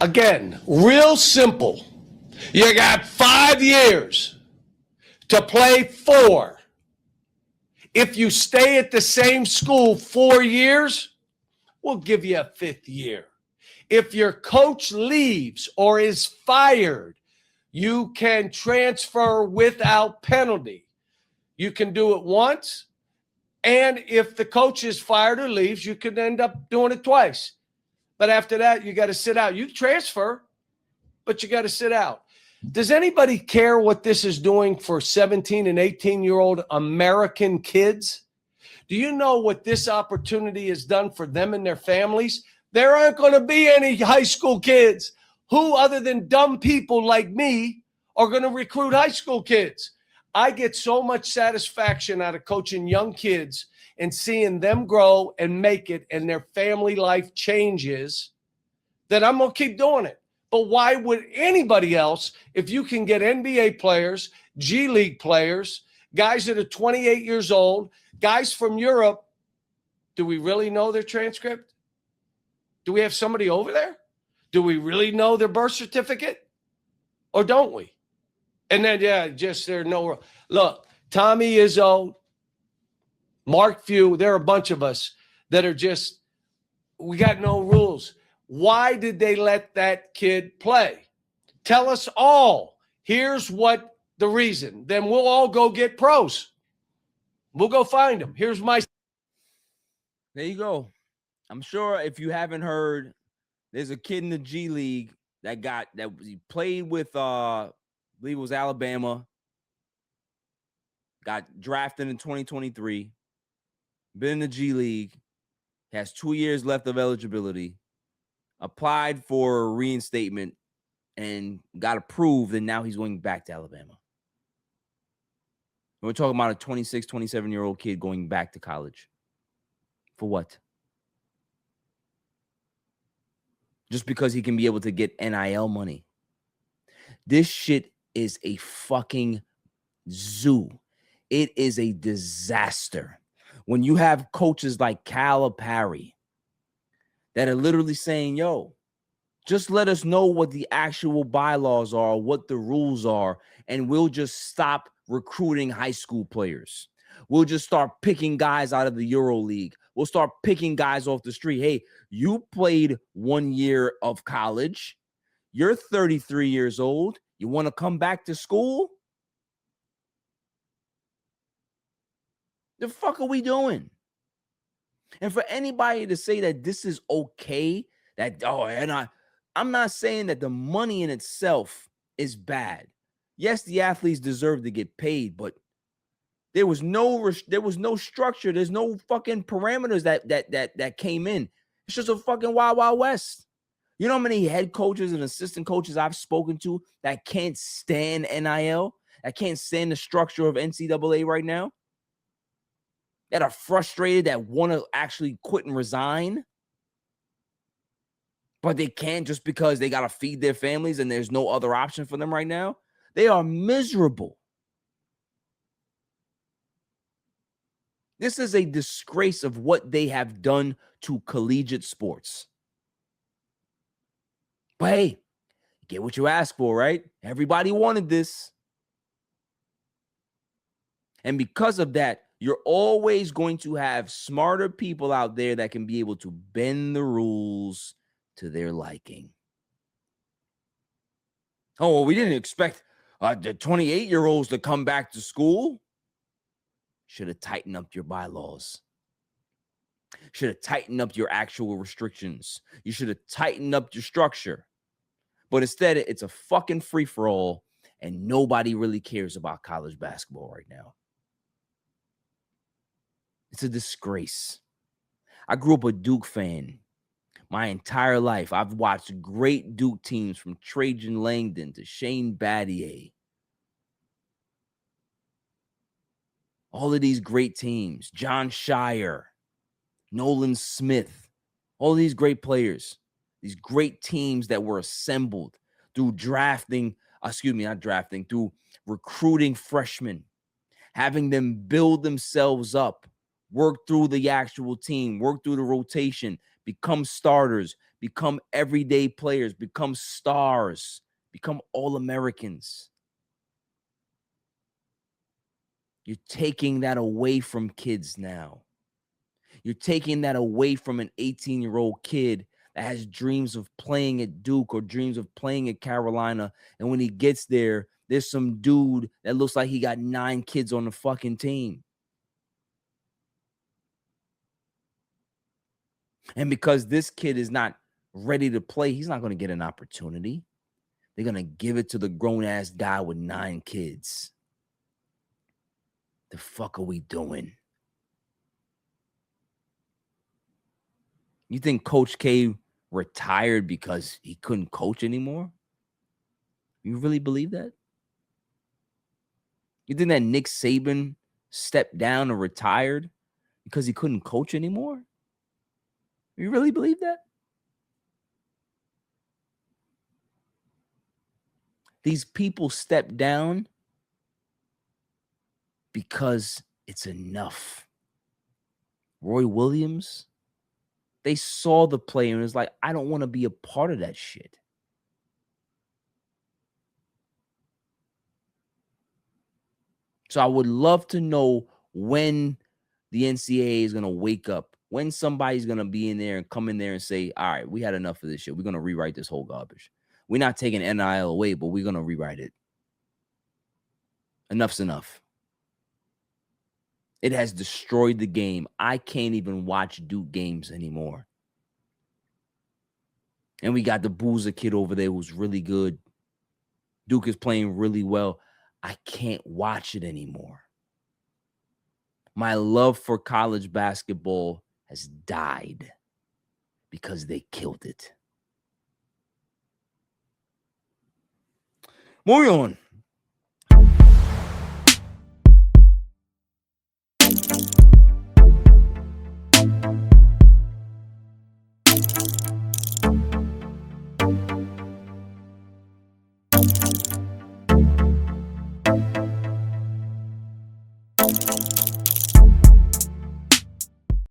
Again, real simple. You got 5 years to play 4. If you stay at the same school 4 years, we'll give you a 5th year. If your coach leaves or is fired, you can transfer without penalty. You can do it once. And if the coach is fired or leaves, you could end up doing it twice. But after that, you got to sit out. You transfer, but you got to sit out. Does anybody care what this is doing for 17 and 18-year-old American kids? Do you know what this opportunity has done for them and their families? There aren't going to be any high school kids. Who other than dumb people like me are going to recruit high school kids? I get so much satisfaction out of coaching young kids and seeing them grow and make it and their family life changes that I'm going to keep doing it. But why would anybody else, if you can get NBA players, G League players, guys that are 28 years old, guys from Europe, do we really know their transcript? Do we have somebody over there? Do we really know their birth certificate? Or don't we? And then, there's no. Look, Tommy Izzo, Mark Few, there are a bunch of us that are just, we got no rules. Why did they let that kid play? Tell us all. Here's what the reason. Then we'll all go get pros. We'll go find them. Here's my. There you go. I'm sure if you haven't heard, there's a kid in the G League that he played with, I believe it was Alabama, got drafted in 2023, been in the G League, has 2 years left of eligibility, applied for reinstatement, and got approved, and now he's going back to Alabama. We're talking about a 26, 27-year-old kid going back to college. For what? Just because he can be able to get NIL money. This shit is a fucking zoo. It is a disaster. When you have coaches like Calipari that are literally saying, yo, just let us know what the actual bylaws are, what the rules are, and we'll just stop recruiting high school players. We'll just start picking guys out of the Euro League. We'll start picking guys off the street. Hey, you played 1 year of college. You're 33 years old. You want to come back to school? The fuck are we doing? And for anybody to say that this is okay, I'm not saying that the money in itself is bad. Yes, the athletes deserve to get paid, but there was no structure. There's no fucking parameters that came in. It's just a fucking wild, wild west. You know how many head coaches and assistant coaches I've spoken to that can't stand NIL, that can't stand the structure of NCAA right now, that are frustrated, that want to actually quit and resign, but they can't just because they got to feed their families and there's no other option for them right now. They are miserable. This is a disgrace of what they have done to collegiate sports. But hey, get what you ask for, right? Everybody wanted this. And because of that, you're always going to have smarter people out there that can be able to bend the rules to their liking. Oh, well, we didn't expect the 28-year-olds to come back to school. Should have tightened up your bylaws. Should have tightened up your actual restrictions. You should have tightened up your structure. But instead, it's a fucking free-for-all, and nobody really cares about college basketball right now. It's a disgrace. I grew up a Duke fan my entire life. I've watched great Duke teams from Trajan Langdon to Shane Battier. All of these great teams, John Shire, Nolan Smith, all these great players, these great teams that were assembled through through recruiting freshmen, having them build themselves up, work through the actual team, work through the rotation, become starters, become everyday players, become stars, become All-Americans. You're taking that away from kids now. You're taking that away from an 18-year-old kid that has dreams of playing at Duke or dreams of playing at Carolina. And when he gets there, there's some dude that looks like he got 9 kids on the fucking team. And because this kid is not ready to play, he's not going to get an opportunity. They're going to give it to the grown-ass guy with 9 kids. The fuck are we doing? You think Coach K retired because he couldn't coach anymore? You really believe that? You think that Nick Saban stepped down and retired because he couldn't coach anymore? You really believe that? These people step down because it's enough. Roy Williams, they saw the play and was like, I don't want to be a part of that shit. So I would love to know when the NCAA is going to wake up, when somebody's going to be in there and come in there and say, all right, we had enough of this shit. We're going to rewrite this whole garbage. We're not taking NIL away, but we're going to rewrite it. Enough's enough. It has destroyed the game. I can't even watch Duke games anymore. And we got the Boozer kid over there who's really good. Duke is playing really well. I can't watch it anymore. My love for college basketball has died because they killed it. Moving on.